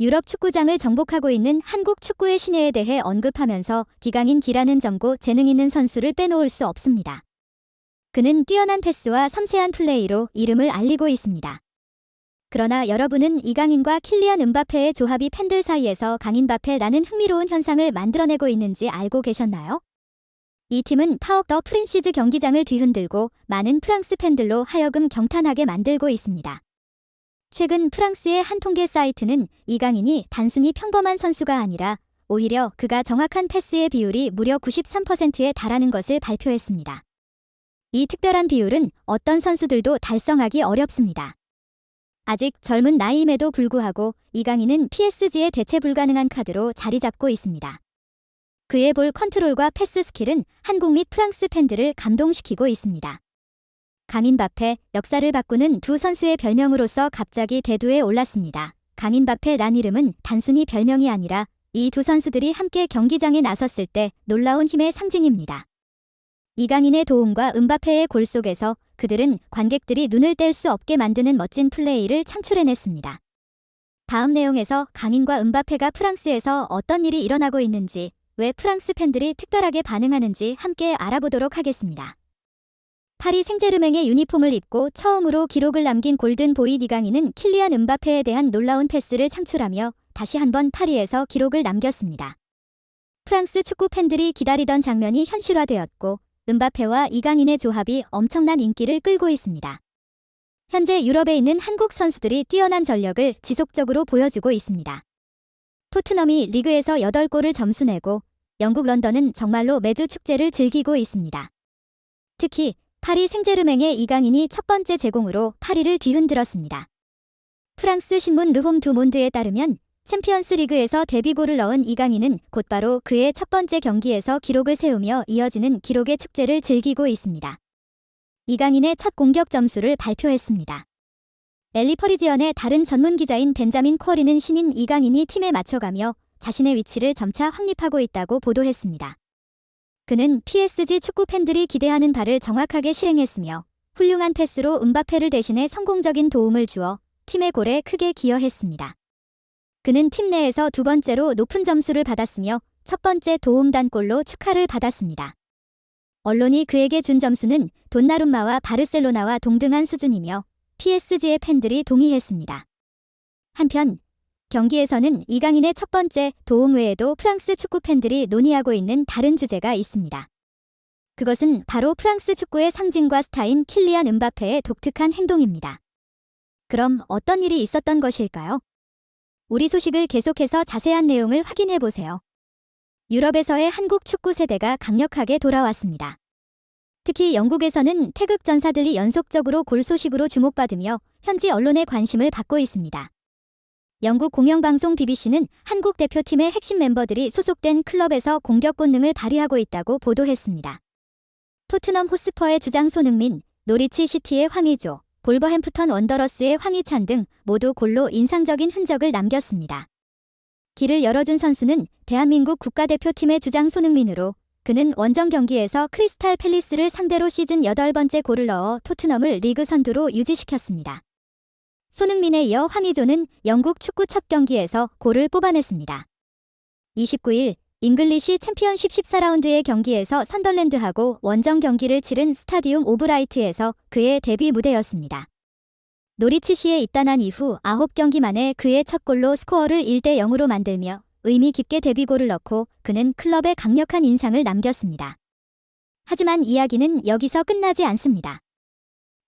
유럽 축구장을 정복하고 있는 한국 축구의 신예에 대해 언급하면서 기강인 기라는 젊고 재능 있는 선수를 빼놓을 수 없습니다. 그는 뛰어난 패스와 섬세한 플레이로 이름을 알리고 있습니다. 그러나 여러분은 이강인과 킬리안 음바페의 조합이 팬들 사이에서 강인바페라는 흥미로운 현상을 만들어내고 있는지 알고 계셨나요? 이 팀은 파옥 더 프린시즈 경기장을 뒤흔들고 많은 프랑스 팬들로 하여금 경탄하게 만들고 있습니다. 최근 프랑스의 한 통계 사이트는 이강인이 단순히 평범한 선수가 아니라 오히려 그가 정확한 패스의 비율이 무려 93%에 달하는 것을 발표했습니다. 이 특별한 비율은 어떤 선수들도 달성하기 어렵습니다. 아직 젊은 나이임에도 불구하고 이강인은 PSG의 대체 불가능한 카드로 자리 잡고 있습니다. 그의 볼 컨트롤과 패스 스킬은 한국 및 프랑스 팬들을 감동시키고 있습니다. 강인바페, 역사를 바꾸는 두 선수의 별명으로서 갑자기 대두에 올랐습니다. 강인바페란 이름은 단순히 별명이 아니라 이 두 선수들이 함께 경기장에 나섰을 때 놀라운 힘의 상징입니다. 이강인의 도움과 음바페의 골 속에서 그들은 관객들이 눈을 뗄 수 없게 만드는 멋진 플레이를 창출해냈습니다. 다음 내용에서 강인과 음바페가 프랑스에서 어떤 일이 일어나고 있는지, 왜 프랑스 팬들이 특별하게 반응하는지 함께 알아보도록 하겠습니다. 파리 생제르맹의 유니폼을 입고 처음으로 기록을 남긴 골든보이 이강인은 킬리안 음바페에 대한 놀라운 패스를 창출하며 다시 한번 파리에서 기록을 남겼습니다. 프랑스 축구 팬들이 기다리던 장면이 현실화되었고 음바페와 이강인의 조합이 엄청난 인기를 끌고 있습니다. 현재 유럽에 있는 한국 선수들이 뛰어난 전력을 지속적으로 보여주고 있습니다. 토트넘이 리그에서 8골을 점수내고 영국 런던은 정말로 매주 축제를 즐기고 있습니다. 특히 파리 생제르맹의 이강인이 첫 번째 제공으로 파리를 뒤흔들었습니다. 프랑스 신문 르홈 두 몬드에 따르면 챔피언스 리그에서 데뷔골을 넣은 이강인은 곧바로 그의 첫 번째 경기에서 기록을 세우며 이어지는 기록의 축제를 즐기고 있습니다. 이강인의 첫 공격 점수를 발표했습니다. 엘리 퍼리지언의 다른 전문 기자인 벤자민 쿼리는 신인 이강인이 팀에 맞춰가며 자신의 위치를 점차 확립하고 있다고 보도했습니다. 그는 PSG 축구 팬들이 기대하는 바를 정확하게 실행했으며 훌륭한 패스로 음바페를 대신해 성공적인 도움을 주어 팀의 골에 크게 기여했습니다. 그는 팀 내에서 두 번째로 높은 점수를 받았으며 첫 번째 도움단골로 축하를 받았습니다. 언론이 그에게 준 점수는 돈나룸마와 바르셀로나와 동등한 수준이며 PSG의 팬들이 동의했습니다. 한편 경기에서는 이강인의 첫 번째 도움 외에도 프랑스 축구 팬들이 논의하고 있는 다른 주제가 있습니다. 그것은 바로 프랑스 축구의 상징과 스타인 킬리안 음바페의 독특한 행동입니다. 그럼 어떤 일이 있었던 것일까요? 우리 소식을 계속해서 자세한 내용을 확인해보세요. 유럽에서의 한국 축구 세대가 강력하게 돌아왔습니다. 특히 영국에서는 태극 전사들이 연속적으로 골 소식으로 주목받으며 현지 언론의 관심을 받고 있습니다. 영국 공영방송 BBC는 한국 대표팀의 핵심 멤버들이 소속된 클럽에서 공격 본능을 발휘하고 있다고 보도했습니다. 토트넘 호스퍼의 주장 손흥민, 노리치 시티의 황의조, 볼버햄프턴 원더러스의 황희찬 등 모두 골로 인상적인 흔적을 남겼습니다. 길을 열어준 선수는 대한민국 국가대표팀의 주장 손흥민으로 그는 원정 경기에서 크리스탈 팰리스를 상대로 시즌 8번째 골을 넣어 토트넘을 리그 선두로 유지시켰습니다. 손흥민에 이어 황의조는 영국 축구 첫 경기에서 골을 뽑아냈습니다. 29일 잉글리시 챔피언십 14라운드의 경기에서 선덜랜드하고 원정 경기를 치른 스타디움 오브 라이트에서 그의 데뷔 무대였습니다. 노리치시에 입단한 이후 9경기 만에 그의 첫 골로 스코어를 1대0으로 만들며 의미 깊게 데뷔골을 넣고 그는 클럽에 강력한 인상을 남겼습니다. 하지만 이야기는 여기서 끝나지 않습니다.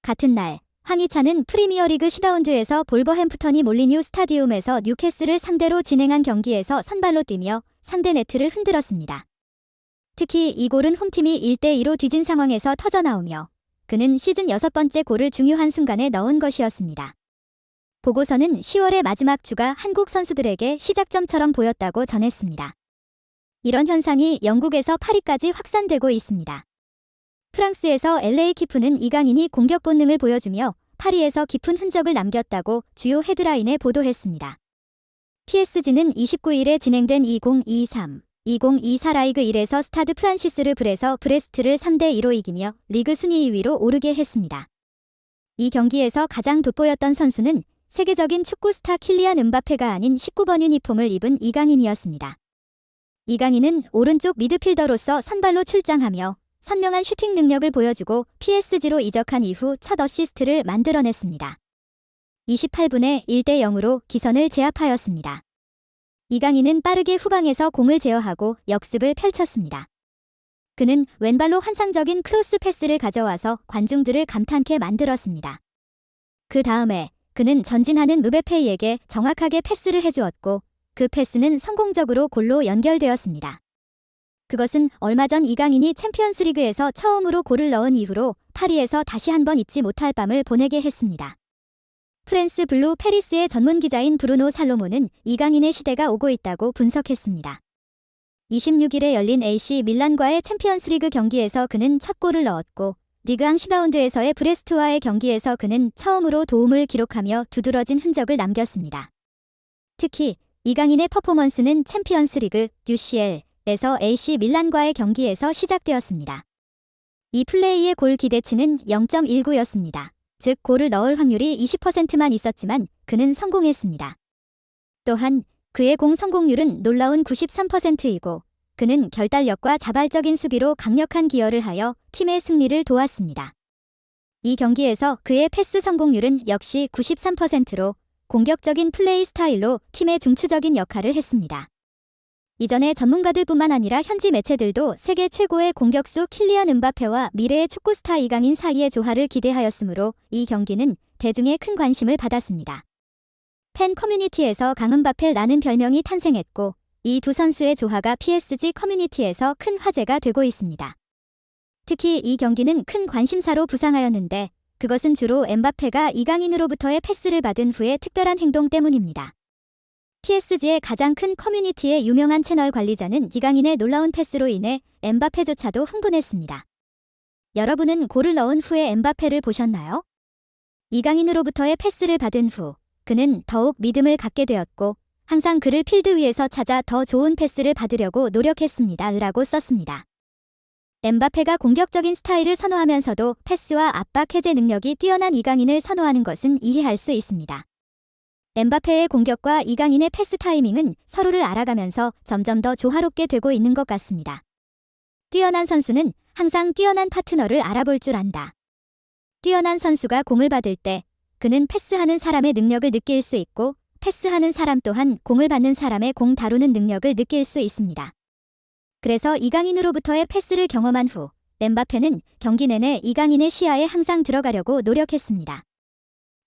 같은 날 황희찬은 프리미어리그 10라운드에서 볼버햄프턴이 몰리뉴 스타디움에서 뉴캐슬을 상대로 진행한 경기에서 선발로 뛰며 상대 네트를 흔들었습니다. 특히 이 골은 홈팀이 1대2로 뒤진 상황에서 터져나오며 그는 시즌 6번째 골을 중요한 순간에 넣은 것이었습니다. 보고서는 10월의 마지막 주가 한국 선수들에게 시작점처럼 보였다고 전했습니다. 이런 현상이 영국에서 파리까지 확산되고 있습니다. 프랑스에서 LA 키프는 이강인이 공격 본능을 보여주며 파리에서 깊은 흔적을 남겼다고 주요 헤드라인에 보도했습니다. PSG는 29일에 진행된 2023-2024 라이그 1에서 스타드 프란시스르 브레서 브레스트를 3대2로 이기며 리그 순위 2위로 오르게 했습니다. 이 경기에서 가장 돋보였던 선수는 세계적인 축구 스타 킬리안 음바페가 아닌 19번 유니폼을 입은 이강인이었습니다. 이강인은 오른쪽 미드필더로서 선발로 출장하며 선명한 슈팅 능력을 보여주고 PSG로 이적한 이후 첫 어시스트를 만들어냈습니다. 28분에 1대 0으로 기선을 제압하였습니다. 이강인은 빠르게 후방에서 공을 제어하고 역습을 펼쳤습니다. 그는 왼발로 환상적인 크로스 패스를 가져와서 관중들을 감탄케 만들었습니다. 그 다음에 그는 전진하는 무베페이에게 정확하게 패스를 해주었고 그 패스는 성공적으로 골로 연결되었습니다. 그것은 얼마 전 이강인이 챔피언스리그에서 처음으로 골을 넣은 이후로 파리에서 다시 한번 잊지 못할 밤을 보내게 했습니다. 프랑스 블루 페리스의 전문 기자인 브루노 살로몬은 이강인의 시대가 오고 있다고 분석했습니다. 26일에 열린 AC 밀란과의 챔피언스리그 경기에서 그는 첫 골을 넣었고 리그앙 10라운드에서의 브레스트와의 경기에서 그는 처음으로 도움을 기록하며 두드러진 흔적을 남겼습니다. 특히 이강인의 퍼포먼스는 챔피언스리그 UCL에서 AC 밀란과의 경기에서 시작되었습니다. 이 플레이의 골 기대치는 0.19였습니다. 즉 골을 넣을 확률이 20%만 있었지만 그는 성공했습니다. 또한 그의 공 성공률은 놀라운 93%이고 그는 결단력과 자발적인 수비로 강력한 기여를 하여 팀의 승리를 도왔습니다. 이 경기에서 그의 패스 성공률은 역시 93%로 공격적인 플레이 스타일로 팀의 중추적인 역할을 했습니다. 이전에 전문가들뿐만 아니라 현지 매체들도 세계 최고의 공격수 킬리안 음바페와 미래의 축구 스타 이강인 사이의 조화를 기대하였으므로 이 경기는 대중의 큰 관심을 받았습니다. 팬 커뮤니티에서 강음바페라는 별명이 탄생했고 이 두 선수의 조화가 PSG 커뮤니티에서 큰 화제가 되고 있습니다. 특히 이 경기는 큰 관심사로 부상하였는데 그것은 주로 엠바페가 이강인으로부터의 패스를 받은 후의 특별한 행동 때문입니다. PSG의 가장 큰 커뮤니티의 유명한 채널 관리자는 이강인의 놀라운 패스로 인해 엠바페조차도 흥분했습니다. 여러분은 골을 넣은 후에 엠바페를 보셨나요? 이강인으로부터의 패스를 받은 후 그는 더욱 믿음을 갖게 되었고 항상 그를 필드 위에서 찾아 더 좋은 패스를 받으려고 노력했습니다. 라고 썼습니다. 엠바페가 공격적인 스타일을 선호하면서도 패스와 압박 해제 능력이 뛰어난 이강인을 선호하는 것은 이해할 수 있습니다. 엠바페의 공격과 이강인의 패스 타이밍은 서로를 알아가면서 점점 더 조화롭게 되고 있는 것 같습니다. 뛰어난 선수는 항상 뛰어난 파트너를 알아볼 줄 안다. 뛰어난 선수가 공을 받을 때 그는 패스하는 사람의 능력을 느낄 수 있고 패스하는 사람 또한 공을 받는 사람의 공 다루는 능력을 느낄 수 있습니다. 그래서 이강인으로부터의 패스를 경험한 후 엠바페는 경기 내내 이강인의 시야에 항상 들어가려고 노력했습니다.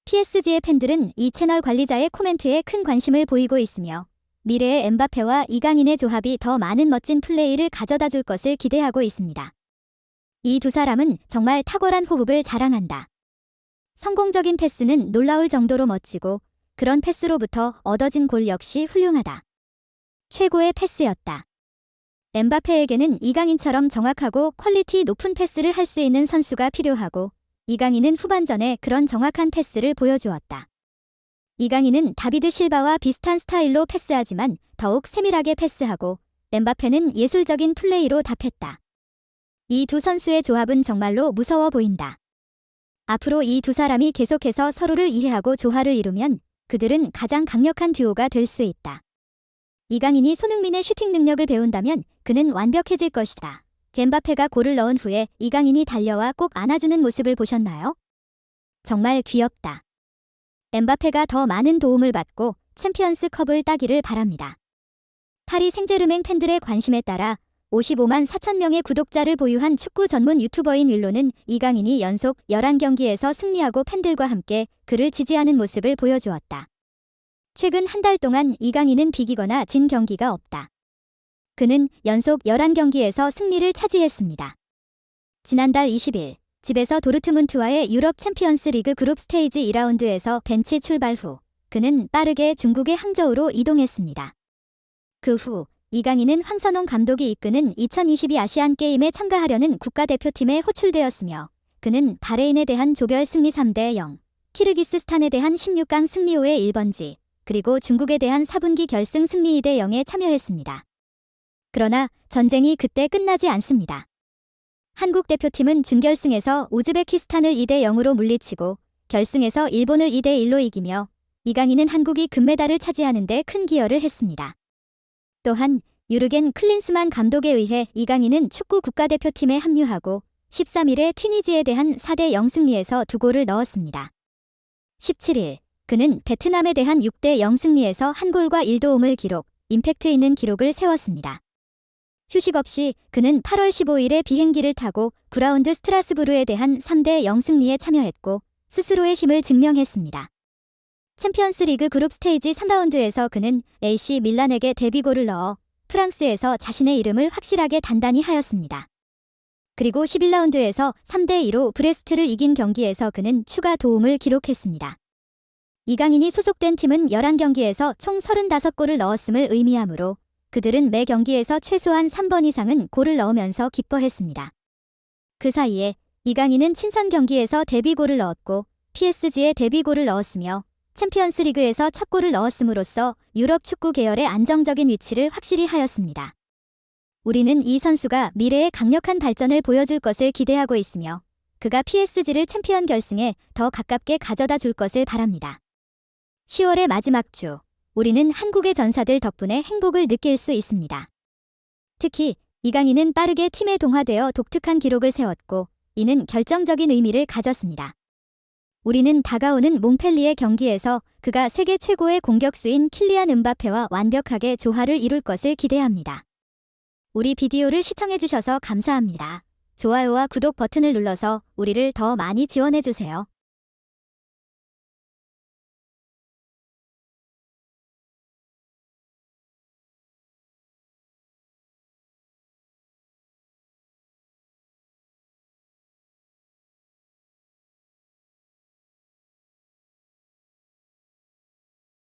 PSG의 팬들은 이 채널 관리자의 코멘트에 큰 관심을 보이고 있으며 미래의 엠바페와 이강인의 조합이 더 많은 멋진 플레이를 가져다 줄 것을 기대하고 있습니다. 이 두 사람은 정말 탁월한 호흡을 자랑한다. 성공적인 패스는 놀라울 정도로 멋지고 그런 패스로부터 얻어진 골 역시 훌륭하다. 최고의 패스였다. 엠바페에게는 이강인처럼 정확하고 퀄리티 높은 패스를 할 수 있는 선수가 필요하고 이강인은 후반전에 그런 정확한 패스를 보여주었다. 이강인은 다비드 실바와 비슷한 스타일로 패스하지만 더욱 세밀하게 패스하고 엠바페는 예술적인 플레이로 답했다. 이 두 선수의 조합은 정말로 무서워 보인다. 앞으로 이 두 사람이 계속해서 서로를 이해하고 조화를 이루면 그들은 가장 강력한 듀오가 될 수 있다. 이강인이 손흥민의 슈팅 능력을 배운다면 그는 완벽해질 것이다. 엠바페가 골을 넣은 후에 이강인이 달려와 꼭 안아주는 모습을 보셨나요? 정말 귀엽다. 엠바페가 더 많은 도움을 받고 챔피언스컵을 따기를 바랍니다. 파리 생제르맹 팬들의 관심에 따라 55만 4천 명의 구독자를 보유한 축구 전문 유튜버인 윌로는 이강인이 연속 11경기에서 승리하고 팬들과 함께 그를 지지하는 모습을 보여주었다. 최근 한 달 동안 이강인은 비기거나 진 경기가 없다. 그는 연속 11경기에서 승리를 차지했습니다. 지난달 20일 집에서 도르트문트와의 유럽 챔피언스 리그 그룹 스테이지 2라운드에서 벤치 출발 후 그는 빠르게 중국의 항저우로 이동했습니다. 그 후 이강인은 황선홍 감독이 이끄는 2022 아시안게임에 참가하려는 국가대표팀에 호출되었으며 그는 바레인에 대한 조별 승리 3대 0, 키르기스스탄에 대한 16강 승리 후의 1번지, 그리고 중국에 대한 4분기 결승 승리 2대 0에 참여했습니다. 그러나 전쟁이 그때 끝나지 않습니다. 한국 대표팀은 준결승에서 우즈베키스탄을 2대 0으로 물리치고 결승에서 일본을 2대 1로 이기며 이강인은 한국이 금메달을 차지하는 데 큰 기여를 했습니다. 또한 유르겐 클린스만 감독에 의해 이강인은 축구 국가대표팀에 합류하고 13일에 튀니지에 대한 4대0 승리에서 2골을 넣었습니다. 17일, 그는 베트남에 대한 6대0 승리에서 1골과 1도움을 기록, 임팩트 있는 기록을 세웠습니다. 휴식 없이 그는 8월 15일에 비행기를 타고 9라운드 스트라스부르에 대한 3대0 승리에 참여했고 스스로의 힘을 증명했습니다. 챔피언스 리그 그룹 스테이지 3라운드에서 그는 AC 밀란에게 데뷔골을 넣어 프랑스에서 자신의 이름을 확실하게 단단히 하였습니다. 그리고 11라운드에서 3대2로 브레스트를 이긴 경기에서 그는 추가 도움을 기록했습니다. 이강인이 소속된 팀은 11경기에서 총 35골을 넣었음을 의미하므로 그들은 매 경기에서 최소한 3번 이상은 골을 넣으면서 기뻐했습니다. 그 사이에 이강인은 친선 경기에서 데뷔골을 넣었고 PSG에 데뷔골을 넣었으며 챔피언스 리그에서 첫 골을 넣었음으로써 유럽 축구 계열의 안정적인 위치를 확실히 하였습니다. 우리는 이 선수가 미래의 강력한 발전을 보여줄 것을 기대하고 있으며 그가 PSG를 챔피언 결승에 더 가깝게 가져다 줄 것을 바랍니다. 10월의 마지막 주, 우리는 한국의 전사들 덕분에 행복을 느낄 수 있습니다. 특히 이강인은 빠르게 팀에 동화되어 독특한 기록을 세웠고 이는 결정적인 의미를 가졌습니다. 우리는 다가오는 몽펠리에 경기에서 그가 세계 최고의 공격수인 킬리안 음바페와 완벽하게 조화를 이룰 것을 기대합니다. 우리 비디오를 시청해주셔서 감사합니다. 좋아요와 구독 버튼을 눌러서 우리를 더 많이 지원해주세요.